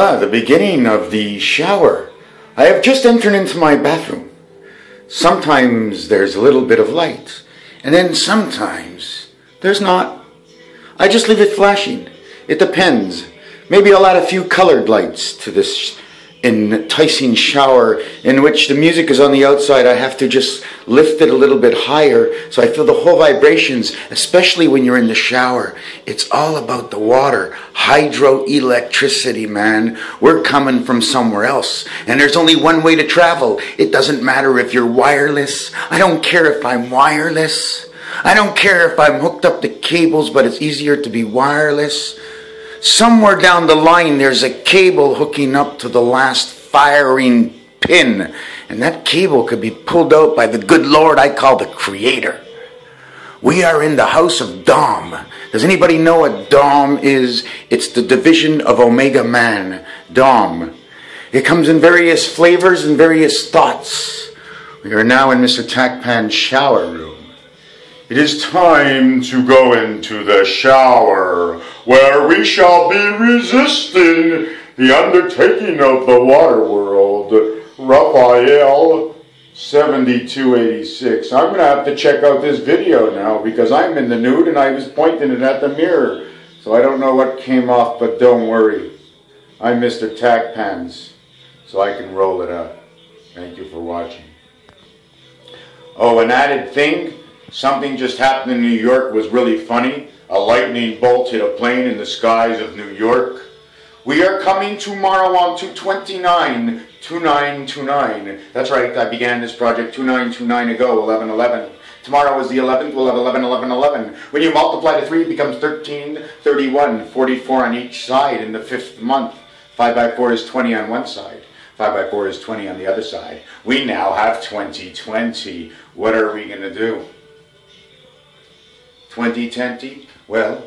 The beginning of the shower. I have just entered into my bathroom. Sometimes there's a little bit of light, and then sometimes there's not. I just leave it flashing. It depends. Maybe I'll add a few colored lights to this enticing shower in which the music is on the outside. I have to just lift it a little bit higher so I feel the whole vibrations, especially when you're in the shower. It's all about the water. Hydroelectricity, man. We're coming from somewhere else, and there's only one way to travel. It doesn't matter if you're wireless. I don't care if I'm wireless. I don't care if I'm hooked up to cables, but it's easier to be wireless. Somewhere down the line, there's a cable hooking up to the last firing pin. And that cable could be pulled out by the good Lord I call the Creator. We are in the house of Dom. Does anybody know what Dom is? It's the division of Omega Man. Dom. It comes in various flavors and various thoughts. We are now in Mr. Takpan's shower room. It is time to go into the shower, where we shall be resisting the undertaking of the water world. Raphael 7286. I'm going to have to check out this video now because I'm in the nude and I was pointing it at the mirror. So I don't know what came off, but don't worry. I'm Mr. Takpans, so I can roll it up. Thank you for watching. Oh, an added thing. Something just happened in New York was really funny. A lightning bolt hit a plane in the skies of New York. We are coming tomorrow on 2/29/2929. That's right, I began this project 2929 ago, 11/11. Tomorrow is the 11th, we'll have 11/11/11. When you multiply the 3, it becomes 13, 31, 44 on each side in the 5th month. 5 by 4 is 20 on one side. 5 by 4 is 20 on the other side. We now have 2020. What are we going to do? 2020? Well,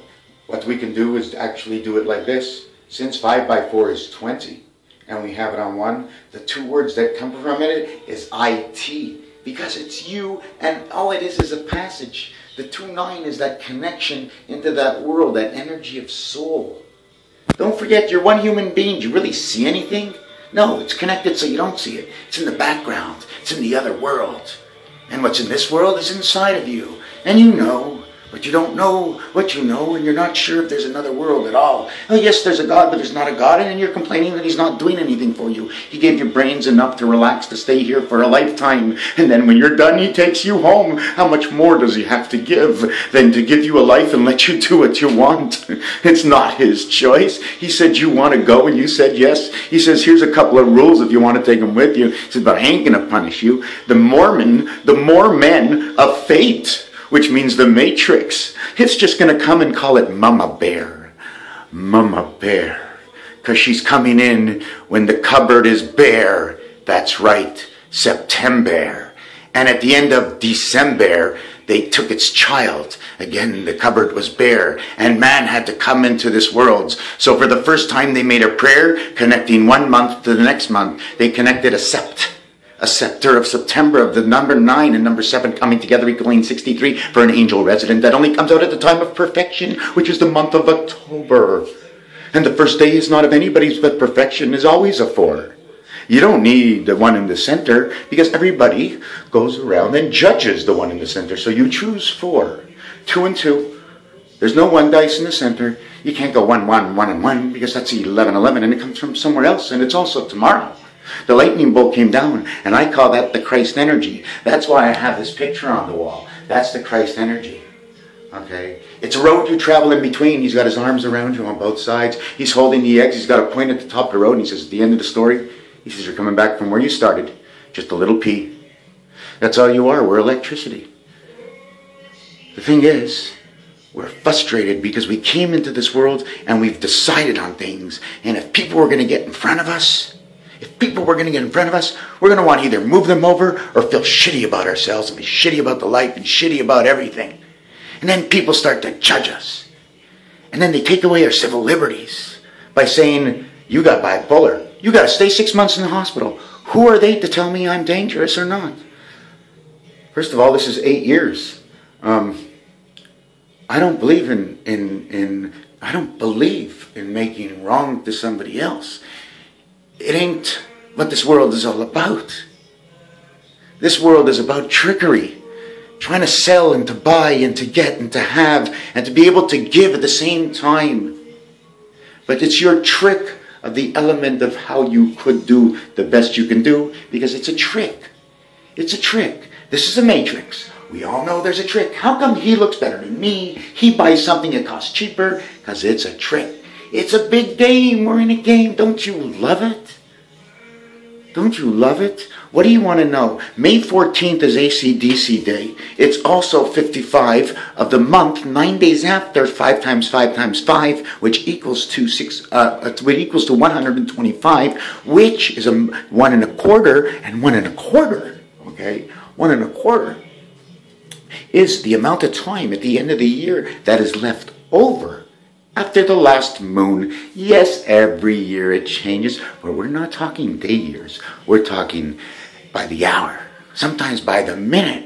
what we can do is actually do it like this. Since 5 by 4 is 20, and we have it on one, the two words that come from it is IT, because it's you, and all it is a passage. The 2-9 is that connection into that world, that energy of soul. Don't forget, you're one human being. Do you really see anything? No, it's connected so you don't see it. It's in the background. It's in the other world. And what's in this world is inside of you. And you know. But you don't know what you know, and you're not sure if there's another world at all. Oh, yes, there's a God, but there's not a God, and then you're complaining that He's not doing anything for you. He gave your brains enough to relax, to stay here for a lifetime, and then when you're done, He takes you home. How much more does He have to give than to give you a life and let you do what you want? It's not His choice. He said, you want to go, and you said yes. He says, here's a couple of rules if you want to take them with you. He says, but I ain't going to punish you. The more men of fate, which means the Matrix, it's just going to come and call it Mama Bear. Mama Bear. Because she's coming in when the cupboard is bare. That's right, September. And at the end of December, they took its child. Again, the cupboard was bare, and man had to come into this world. So for the first time, they made a prayer connecting one month to the next month. They connected a scepter of September of the number 9 and number 7 coming together equaling 63 for an angel resident that only comes out at the time of perfection, which is the month of October. And the first day is not of anybody's, but perfection is always a 4. You don't need the one in the center because everybody goes around and judges the one in the center. So you choose 4. 2 and 2. There's no 1 dice in the center. You can't go 1, 1, 1 and 1 because that's 11, 11 and it comes from somewhere else and it's also tomorrow. The lightning bolt came down, and I call that the Christ energy. That's why I have this picture on the wall. That's the Christ energy. Okay? It's a road you travel in between. He's got his arms around you on both sides. He's holding the eggs. He's got a point at the top of the road, and he says, at the end of the story, he says, you're coming back from where you started. Just a little pea. That's all you are. We're electricity. The thing is, we're frustrated because we came into this world, and we've decided on things. And if people were going to get in front of us, we're going to want to either move them over or feel shitty about ourselves and be shitty about the life and shitty about everything. And then people start to judge us. And then they take away our civil liberties by saying, you got bipolar. You got to stay 6 months in the hospital. Who are they to tell me I'm dangerous or not? First of all, this is 8 years. I don't believe in making wrong to somebody else. it ain't what this world is all about. This world is about trickery, trying to sell and to buy and to get and to have and to be able to give at the same time. But it's your trick of the element of how you could do the best you can do, because it's a trick. It's a trick. This is a matrix. We all know there's a trick. How come he looks better than me? He buys something that costs cheaper? Because it's a trick. It's a big game. We're in a game. Don't you love it? Don't you love it? What do you want to know? May 14th is AC/DC Day. It's also 55 of the month, 9 days after 5 times 5 times 5, which equals to 125, which is a 1 1/4 and 1 1/4. Okay, 1 1/4 is the amount of time at the end of the year that is left over after the last moon. Yes, every year it changes, but we're not talking day years. We're talking by the hour, sometimes by the minute.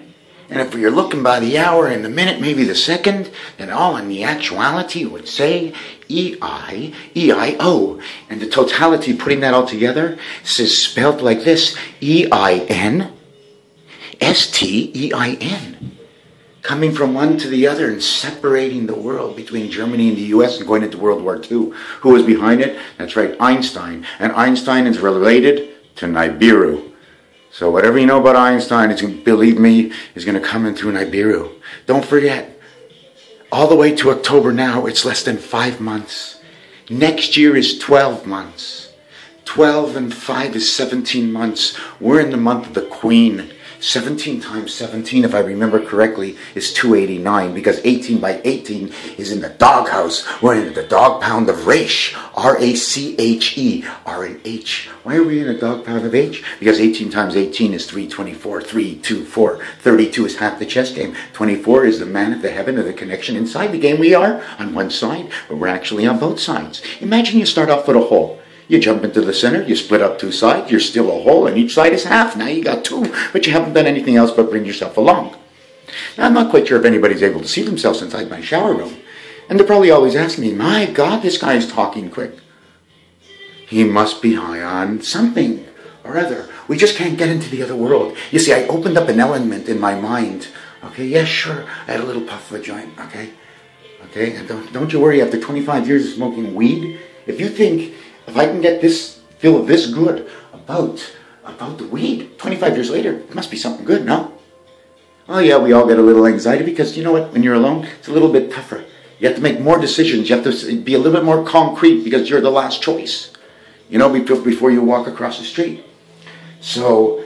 And if you're looking by the hour and the minute, maybe the second, then all in the actuality would say E-I-E-I-O. And the totality, putting that all together, is spelled like this: E-I-N-S-T-E-I-N. Coming from one to the other and separating the world between Germany and the US and going into World War II. Who was behind it? That's right, Einstein. And Einstein is related to Nibiru. So whatever you know about Einstein, believe me, is going to come in through Nibiru. Don't forget, all the way to October now, it's less than 5 months. Next year is 12 months. 12 and 5 is 17 months. We're in the month of the Queen. 17 times 17, if I remember correctly, is 289, because 18 by 18 is in the doghouse. We're in the dog pound of Rache, R-A-C-H-E, R and H. Why are we in a dog pound of H? Because 18 times 18 is 324, 324. 32 is half the chess game. 24 is the man of the heaven of the connection inside the game. We are on one side, but we're actually on both sides. Imagine you start off with a hole. You jump into the center, you split up 2 sides, you're still a hole, and each side is half. Now you got 2, but you haven't done anything else but bring yourself along. Now, I'm not quite sure if anybody's able to see themselves inside my shower room. And they're probably always asking me, my God, this guy is talking quick. He must be high on something or other. We just can't get into the other world. You see, I opened up an element in my mind. Okay, yeah, sure, I had a little puff of a joint, okay? Okay, and don't you worry, after 25 years of smoking weed, if you think, if I can get this, feel this good about the weed, 25 years later, it must be something good, no? Oh yeah, we all get a little anxiety because, you know what, when you're alone, it's a little bit tougher. You have to make more decisions. You have to be a little bit more concrete because you're the last choice, you know, before you walk across the street. So,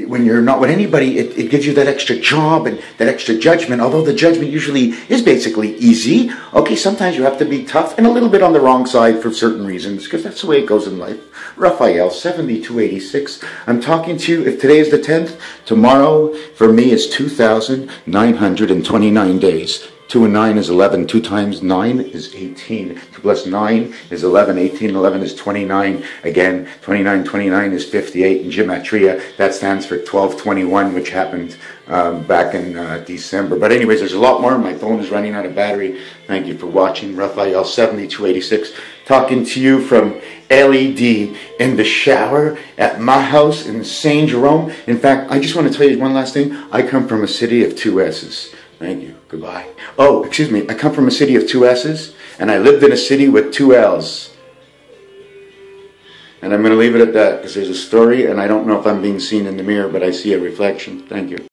when you're not with anybody, it gives you that extra job and that extra judgment, although the judgment usually is basically easy. Okay, sometimes you have to be tough and a little bit on the wrong side for certain reasons, because that's the way it goes in life. Raphael, 7286. I'm talking to you, if today is the 10th, tomorrow for me is 2,929 days. 2 and 9 is 11. 2 times 9 is 18. 2 plus 9 is 11. 18, 11 is 29. Again, 29, 29 is 58. In Gematria, that stands for 1221, which happened back in December. But anyways, there's a lot more. My phone is running out of battery. Thank you for watching. Raphael, 7286. Talking to you from LED in the shower at my house in St. Jerome. In fact, I just want to tell you one last thing. I come from a city of 2 S's. Thank you. Goodbye. Oh, excuse me. I come from a city of 2 S's, and I lived in a city with 2 L's. And I'm going to leave it at that, because there's a story, and I don't know if I'm being seen in the mirror, but I see a reflection. Thank you.